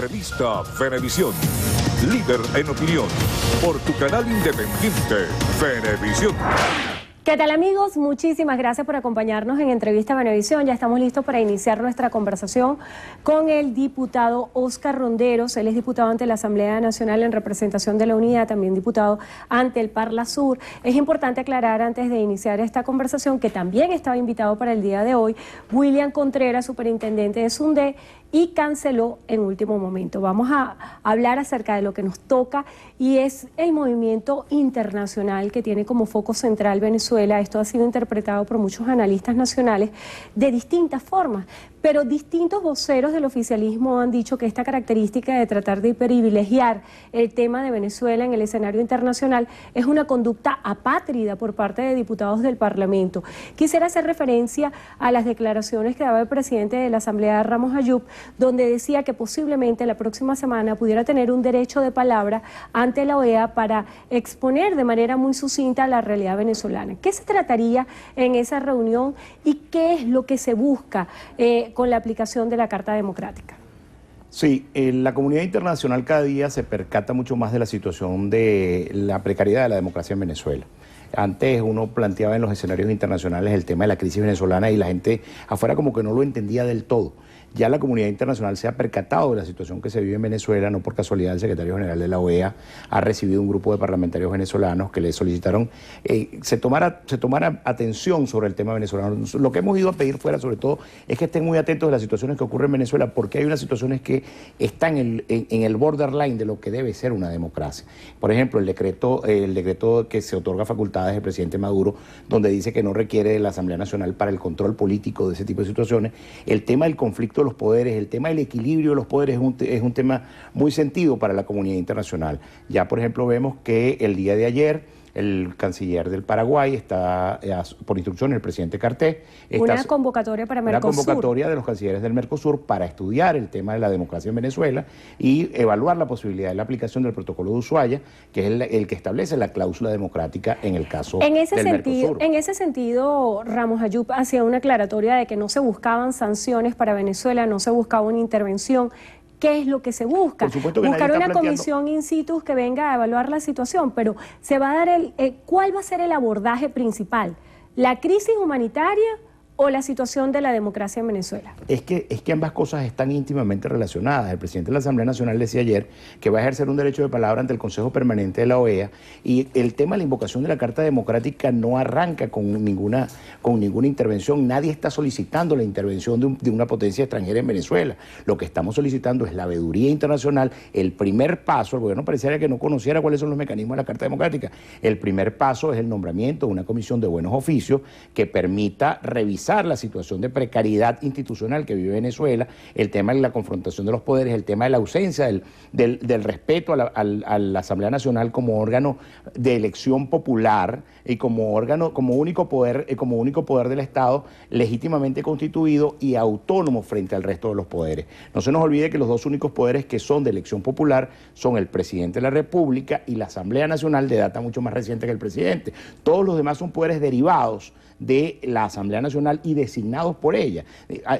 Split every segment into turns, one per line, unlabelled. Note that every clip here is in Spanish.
Revista Venevisión, líder en opinión, por tu canal independiente, Venevisión.
¿Qué tal, amigos? Muchísimas gracias por acompañarnos en Entrevista Venevisión. Ya estamos listos para iniciar nuestra conversación con el diputado Óscar Ronderos. Él es diputado ante la Asamblea Nacional en representación de la Unidad, también diputado ante el Parla Sur. Es importante aclarar antes de iniciar esta conversación que también estaba invitado para el día de hoy William Contreras, superintendente de SUNDE, y canceló en último momento. Vamos a hablar acerca de lo que nos toca y es el movimiento internacional que tiene como foco central Venezuela. Esto ha sido interpretado por muchos analistas nacionales de distintas formas, pero distintos voceros del oficialismo han dicho que esta característica de tratar de privilegiar el tema de Venezuela en el escenario internacional es una conducta apátrida por parte de diputados del Parlamento. Quisiera hacer referencia a las declaraciones que daba el presidente de la Asamblea, Ramos Ayub, donde decía que posiblemente la próxima semana pudiera tener un derecho de palabra ante la OEA para exponer de manera muy sucinta la realidad venezolana. ¿Qué se trataría en esa reunión y qué es lo que se busca con la aplicación de la Carta Democrática?
Sí, la comunidad internacional cada día se percata mucho más de la situación de la precariedad de la democracia en Venezuela. Antes uno planteaba en los escenarios internacionales el tema de la crisis venezolana y la gente afuera como que no lo entendía del todo. Ya la comunidad internacional se ha percatado de la situación que se vive en Venezuela. No por casualidad el secretario general de la OEA ha recibido un grupo de parlamentarios venezolanos que le solicitaron se tomara atención sobre el tema venezolano. Lo que hemos ido a pedir fuera sobre todo es que estén muy atentos de las situaciones que ocurren en Venezuela, porque hay unas situaciones que están en el borderline de lo que debe ser una democracia. Por ejemplo, el decreto que se otorga facultades del presidente Maduro, donde dice que no requiere de la Asamblea Nacional para el control político de ese tipo de situaciones. El tema del conflicto de los poderes, el tema del equilibrio de los poderes es un tema muy sentido para la comunidad internacional. Ya, por ejemplo, vemos que el día de ayer el canciller del Paraguay está, por instrucción del presidente Cartés,
una convocatoria para Mercosur.
Una convocatoria de los cancilleres del Mercosur para estudiar el tema de la democracia en Venezuela y evaluar la posibilidad de la aplicación del protocolo de Ushuaia, que es el que establece la cláusula democrática en el caso del Mercosur.
En ese sentido, Ramos Ayub hacía una aclaratoria de que no se buscaban sanciones para Venezuela, no se buscaba una intervención. ¿Qué es lo que se busca? Buscar una comisión in situ que venga a evaluar la situación, pero se va a dar ¿cuál va a ser el abordaje principal? ¿La crisis humanitaria o la situación de la democracia en Venezuela?
Es que ambas cosas están íntimamente relacionadas. El presidente de la Asamblea Nacional decía ayer que va a ejercer un derecho de palabra ante el Consejo Permanente de la OEA, y el tema de la invocación de la Carta Democrática no arranca con ninguna intervención. Nadie está solicitando la intervención de una potencia extranjera en Venezuela. Lo que estamos solicitando es la veeduría internacional. El primer paso, el gobierno pareciera que no conociera cuáles son los mecanismos de la Carta Democrática. El primer paso es el nombramiento de una comisión de buenos oficios que permita revisar la situación de precariedad institucional que vive Venezuela, el tema de la confrontación de los poderes, el tema de la ausencia del respeto a la Asamblea Nacional como órgano de elección popular y como único poder del Estado legítimamente constituido y autónomo frente al resto de los poderes. No se nos olvide que los dos únicos poderes que son de elección popular son el presidente de la República y la Asamblea Nacional, de data mucho más reciente que el presidente. Todos los demás son poderes derivados de la Asamblea Nacional y designados por ella.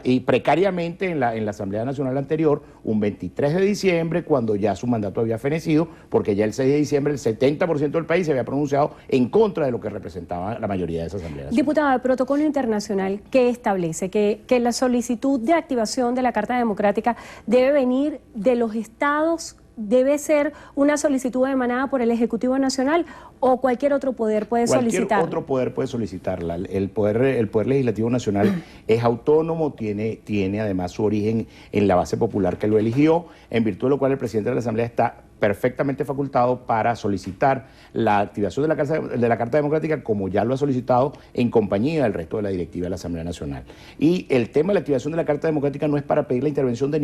Y precariamente en la Asamblea Nacional anterior, un 23 de diciembre, cuando ya su mandato había fenecido, porque ya el 6 de diciembre el 70% del país se había pronunciado en contra de lo que representaba la mayoría de esa Asamblea Nacional.
Diputado, el protocolo internacional que establece que la solicitud de activación de la Carta Democrática debe venir de los estados, ¿debe ser una solicitud emanada por el Ejecutivo Nacional o cualquier otro poder puede solicitarla?
Cualquier otro poder puede solicitarla. El poder Legislativo Nacional es autónomo, tiene además su origen en la base popular que lo eligió, en virtud de lo cual el presidente de la Asamblea está perfectamente facultado para solicitar la activación de la Carta Democrática, como ya lo ha solicitado en compañía del resto de la directiva de la Asamblea Nacional. Y el tema de la activación de la Carta Democrática no es para pedir la intervención de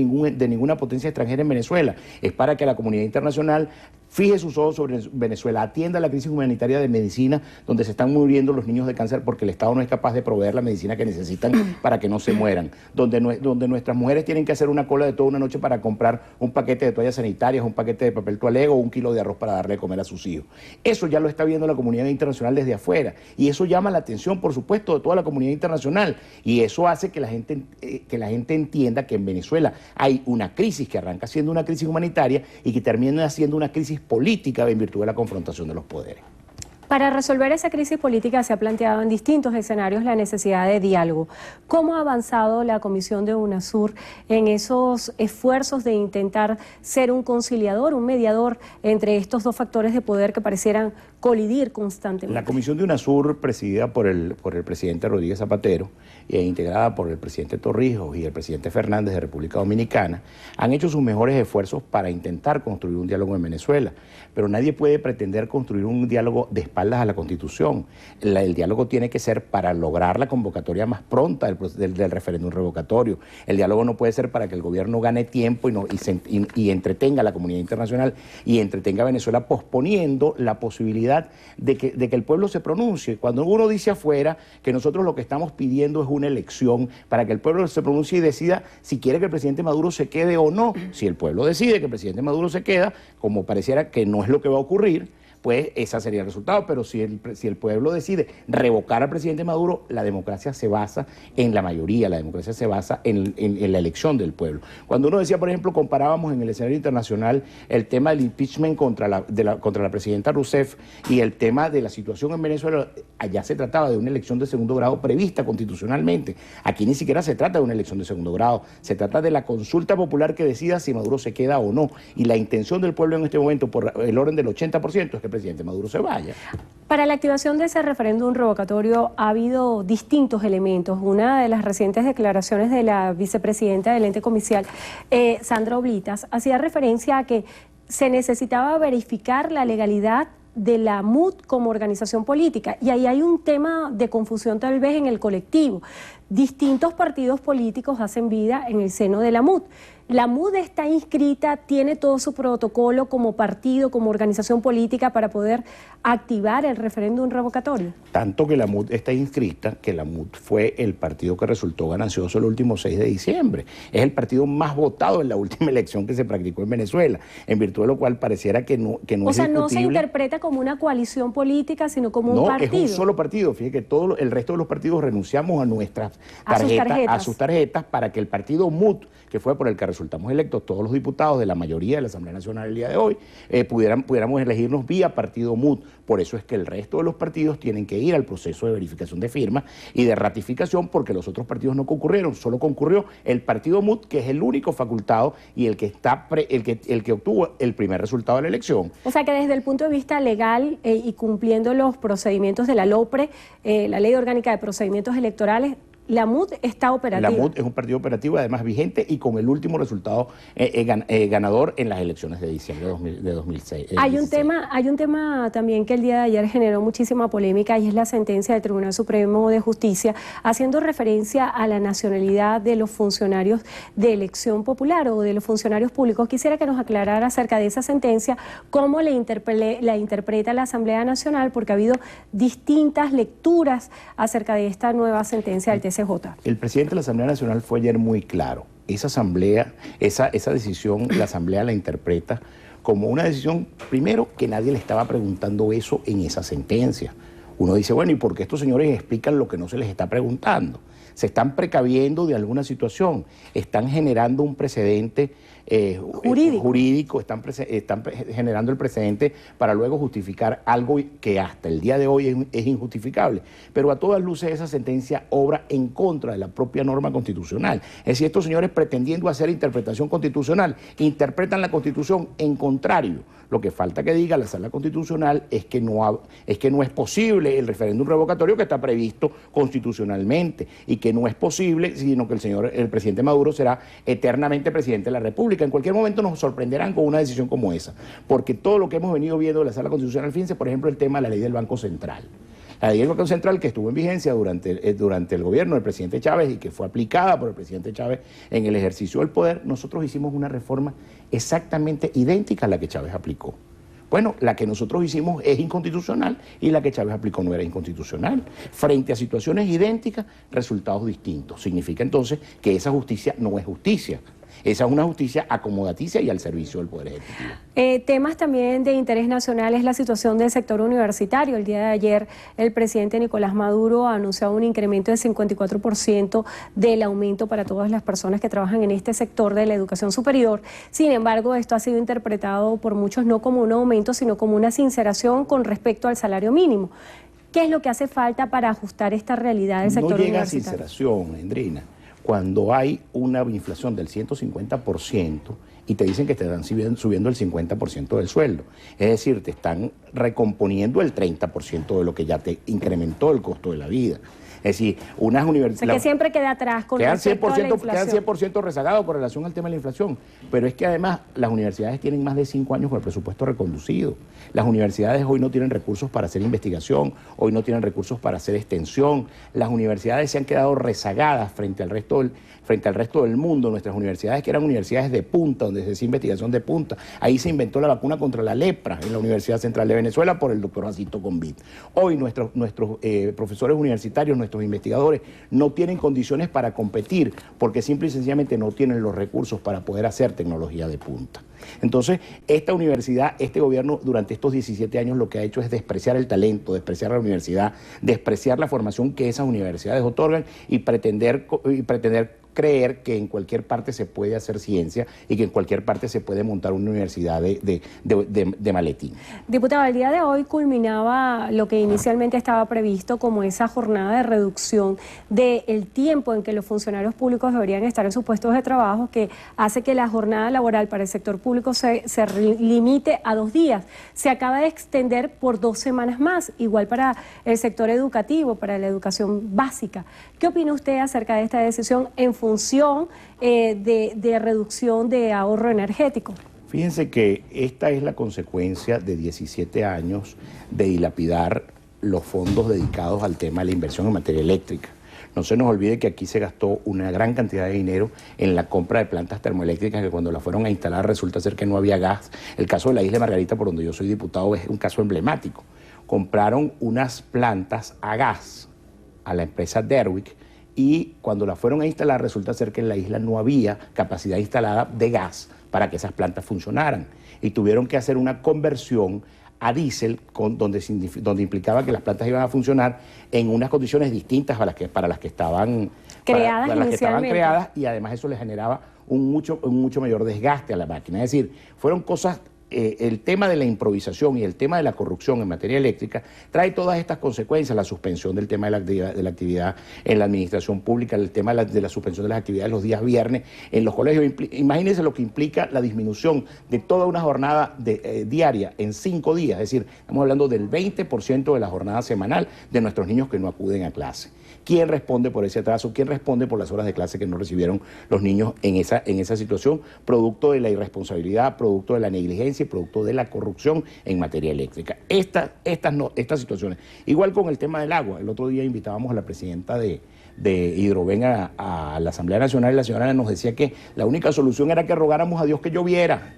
ninguna potencia extranjera en Venezuela, es para que la comunidad internacional fije sus ojos sobre Venezuela, atienda la crisis humanitaria de medicina, donde se están muriendo los niños de cáncer porque el Estado no es capaz de proveer la medicina que necesitan para que no se mueran, donde nuestras mujeres tienen que hacer una cola de toda una noche para comprar un paquete de toallas sanitarias, un paquete de papel toalé o un kilo de arroz para darle de comer a sus hijos. Eso ya lo está viendo la comunidad internacional desde afuera, y eso llama la atención, por supuesto, de toda la comunidad internacional, y eso hace que la gente entienda que en Venezuela hay una crisis que arranca siendo una crisis humanitaria y que termina siendo una crisis política en virtud de la confrontación de los poderes.
Para resolver esa crisis política se ha planteado en distintos escenarios la necesidad de diálogo. ¿Cómo ha avanzado la Comisión de UNASUR en esos esfuerzos de intentar ser un conciliador, un mediador entre estos dos factores de poder que parecieran colidir constantemente?
La Comisión de UNASUR, presidida por el presidente Rodríguez Zapatero e integrada por el presidente Torrijos y el presidente Fernández de República Dominicana, han hecho sus mejores esfuerzos para intentar construir un diálogo en Venezuela, pero nadie puede pretender construir un diálogo de espaldas a la Constitución. El diálogo tiene que ser para lograr la convocatoria más pronta del referéndum revocatorio. El diálogo no puede ser para que el gobierno gane tiempo y entretenga a la comunidad internacional y entretenga a Venezuela posponiendo la posibilidad de que el pueblo se pronuncie. Cuando uno dice afuera que nosotros lo que estamos pidiendo es una elección para que el pueblo se pronuncie y decida si quiere que el presidente Maduro se quede o no. Si el pueblo decide que el presidente Maduro se queda, como pareciera que no es lo que va a ocurrir, pues ese sería el resultado. Pero si el pueblo decide revocar al presidente Maduro, la democracia se basa en la mayoría, la democracia se basa en la elección del pueblo. Cuando uno decía, por ejemplo, comparábamos en el escenario internacional el tema del impeachment contra la presidenta Rousseff y el tema de la situación en Venezuela, allá se trataba de una elección de segundo grado prevista constitucionalmente. Aquí ni siquiera se trata de una elección de segundo grado, se trata de la consulta popular que decida si Maduro se queda o no. Y la intención del pueblo en este momento, por el orden del 80%, es que el presidente Maduro se vaya.
Para la activación de ese referéndum revocatorio ha habido distintos elementos. Una de las recientes declaraciones de la vicepresidenta del ente comicial, Sandra Oblitas, hacía referencia a que se necesitaba verificar la legalidad de la MUD como organización política, y ahí hay un tema de confusión tal vez en el colectivo. Distintos partidos políticos hacen vida en el seno de la MUD. La MUD está inscrita, tiene todo su protocolo como partido, como organización política para poder activar el referéndum revocatorio.
Tanto que la MUD está inscrita, que la MUD fue el partido que resultó ganancioso el último 6 de diciembre. Es el partido más votado en la última elección que se practicó en Venezuela, en virtud de lo cual pareciera que no es discutible.
O sea, no se interpreta como una coalición política, sino como un partido.
No, es un solo partido. Fíjate que el resto de los partidos renunciamos a nuestras a sus tarjetas para que el partido MUD, que fue por el que resultamos electos todos los diputados de la mayoría de la Asamblea Nacional el día de hoy, pudiéramos elegirnos vía partido MUD. Por eso es que el resto de los partidos tienen que ir al proceso de verificación de firmas y de ratificación, porque los otros partidos no concurrieron, solo concurrió el partido MUD, que es el único facultado y el que obtuvo el primer resultado de la elección.
O sea que desde el punto de vista legal y cumpliendo los procedimientos de la LOPRE, la Ley Orgánica de Procedimientos Electorales, la MUD está operativa.
La MUD es un partido operativo, además vigente, y con el último resultado ganador en las elecciones de diciembre de 2006.
Hay un tema también que el día de ayer generó muchísima polémica, y es la sentencia del Tribunal Supremo de Justicia haciendo referencia a la nacionalidad de los funcionarios de elección popular o de los funcionarios públicos. Quisiera que nos aclarara acerca de esa sentencia, cómo la interpreta la Asamblea Nacional, porque ha habido distintas lecturas acerca de esta nueva sentencia del TCJ.
El presidente de la Asamblea Nacional fue ayer muy claro. Esa asamblea, esa decisión, la Asamblea la interpreta como una decisión, primero, que nadie le estaba preguntando eso en esa sentencia. Uno dice, bueno, ¿y por qué estos señores explican lo que no se les está preguntando? Se están precaviendo de alguna situación, están generando un precedente jurídico, están generando el precedente para luego justificar algo que hasta el día de hoy es injustificable. Pero a todas luces esa sentencia obra en contra de la propia norma constitucional. Es decir, estos señores, pretendiendo hacer interpretación constitucional, interpretan la Constitución en contrario. Lo que falta que diga la Sala Constitucional es que no es posible el referéndum revocatorio que está previsto constitucionalmente, y que no es posible, sino que el presidente Maduro será eternamente presidente de la República. En cualquier momento nos sorprenderán con una decisión como esa, porque todo lo que hemos venido viendo de la Sala Constitucional, fíjense, por ejemplo, el tema de la ley del Banco Central. La ley del Banco Central, que estuvo en vigencia durante el gobierno del presidente Chávez y que fue aplicada por el presidente Chávez en el ejercicio del poder, nosotros hicimos una reforma exactamente idéntica a la que Chávez aplicó. Bueno, la que nosotros hicimos es inconstitucional y la que Chávez aplicó no era inconstitucional. Frente a situaciones idénticas, resultados distintos. Significa entonces que esa justicia no es justicia. Esa es una justicia acomodaticia y al servicio del Poder Ejecutivo.
Temas también de interés nacional es la situación del sector universitario. El día de ayer el presidente Nicolás Maduro ha anunciado un incremento del 54% del aumento para todas las personas que trabajan en este sector de la educación superior. Sin embargo, esto ha sido interpretado por muchos no como un aumento, sino como una sinceración con respecto al salario mínimo. ¿Qué es lo que hace falta para ajustar esta realidad del sector universitario?
No llega a sinceración, Endrina. Cuando hay una inflación del 150% y te dicen que te están subiendo el 50% del sueldo. Es decir, te están recomponiendo el 30% de lo que ya te incrementó el costo de la vida. Es decir, unas universidades...
O sea, que siempre queda atrás con respecto a la inflación.
Quedan 100% rezagados con relación al tema de la inflación. Pero es que además las universidades tienen más de 5 años con el presupuesto reconducido. Las universidades hoy no tienen recursos para hacer investigación, hoy no tienen recursos para hacer extensión. Las universidades se han quedado rezagadas frente al resto del mundo. Nuestras universidades, que eran universidades de punta, donde se hacía investigación de punta. Ahí se inventó la vacuna contra la lepra en la Universidad Central de Venezuela por el doctor Jacinto Convit. Hoy nuestros profesores universitarios, nuestros investigadores no tienen condiciones para competir porque simple y sencillamente no tienen los recursos para poder hacer tecnología de punta. Entonces, esta universidad, este gobierno durante estos 17 años lo que ha hecho es despreciar el talento, despreciar la universidad, despreciar la formación que esas universidades otorgan y pretender creer que en cualquier parte se puede hacer ciencia y que en cualquier parte se puede montar una universidad de maletín.
Diputado, el día de hoy culminaba lo que inicialmente estaba previsto como esa jornada de reducción del tiempo en que los funcionarios públicos deberían estar en sus puestos de trabajo, que hace que la jornada laboral para el sector público se limite a 2 días. Se acaba de extender por 2 semanas más, igual para el sector educativo, para la educación básica. ¿Qué opina usted acerca de esta decisión en función de reducción de ahorro energético?
Fíjense que esta es la consecuencia de 17 años de dilapidar los fondos dedicados al tema de la inversión en materia eléctrica. No se nos olvide que aquí se gastó una gran cantidad de dinero en la compra de plantas termoeléctricas que cuando las fueron a instalar resulta ser que no había gas. El caso de la isla de Margarita, por donde yo soy diputado, es un caso emblemático. Compraron unas plantas a gas a la empresa Derwick y cuando la fueron a instalar resulta ser que en la isla no había capacidad instalada de gas para que esas plantas funcionaran y tuvieron que hacer una conversión a diésel donde implicaba que las plantas iban a funcionar en unas condiciones distintas para las que estaban creadas y además eso le generaba un mucho mayor desgaste a la máquina. Es decir, fueron cosas... el tema de la improvisación y el tema de la corrupción en materia eléctrica trae todas estas consecuencias, la suspensión del tema de la actividad en la administración pública, el tema de la suspensión de las actividades los días viernes en los colegios. Imagínense lo que implica la disminución de toda una jornada diaria en 5 días, es decir, estamos hablando del 20% de la jornada semanal de nuestros niños que no acuden a clase. ¿Quién responde por ese atraso? ¿Quién responde por las horas de clase que no recibieron los niños en esa situación? Producto de la irresponsabilidad, producto de la negligencia y producto de la corrupción en materia eléctrica. Estas situaciones. Igual con el tema del agua. El otro día invitábamos a la presidenta de Hidroven a la Asamblea Nacional y la señora nos decía que la única solución era que rogáramos a Dios que lloviera,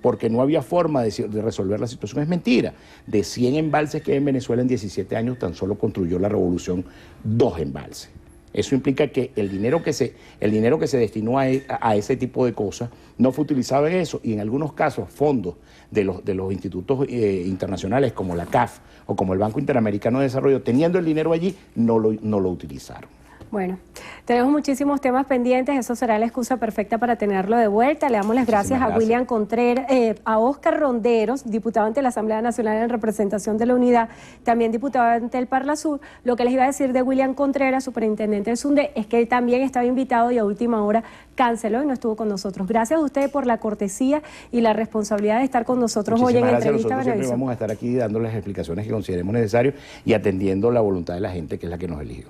porque no había forma de resolver la situación. Es mentira. De 100 embalses que hay en Venezuela en 17 años, tan solo construyó la revolución 2 embalses. Eso implica que el dinero que se destinó a ese tipo de cosas no fue utilizado en eso, y en algunos casos fondos de los institutos internacionales como la CAF o como el Banco Interamericano de Desarrollo, teniendo el dinero allí, no lo utilizaron.
Bueno, tenemos muchísimos temas pendientes, eso será la excusa perfecta para tenerlo de vuelta. Le damos las gracias a William Contreras, a Óscar Ronderos, diputado ante la Asamblea Nacional en representación de la Unidad, también diputado ante el Parlasur. Lo que les iba a decir de William Contreras, superintendente del SUNDE, es que él también estaba invitado y a última hora canceló y no estuvo con nosotros. Gracias a ustedes por la cortesía y la responsabilidad de estar con nosotros hoy en Entrevista
Venevisión. Siempre vamos a estar aquí dándoles explicaciones que consideremos necesarias y atendiendo la voluntad de la gente, que es la que nos eligió.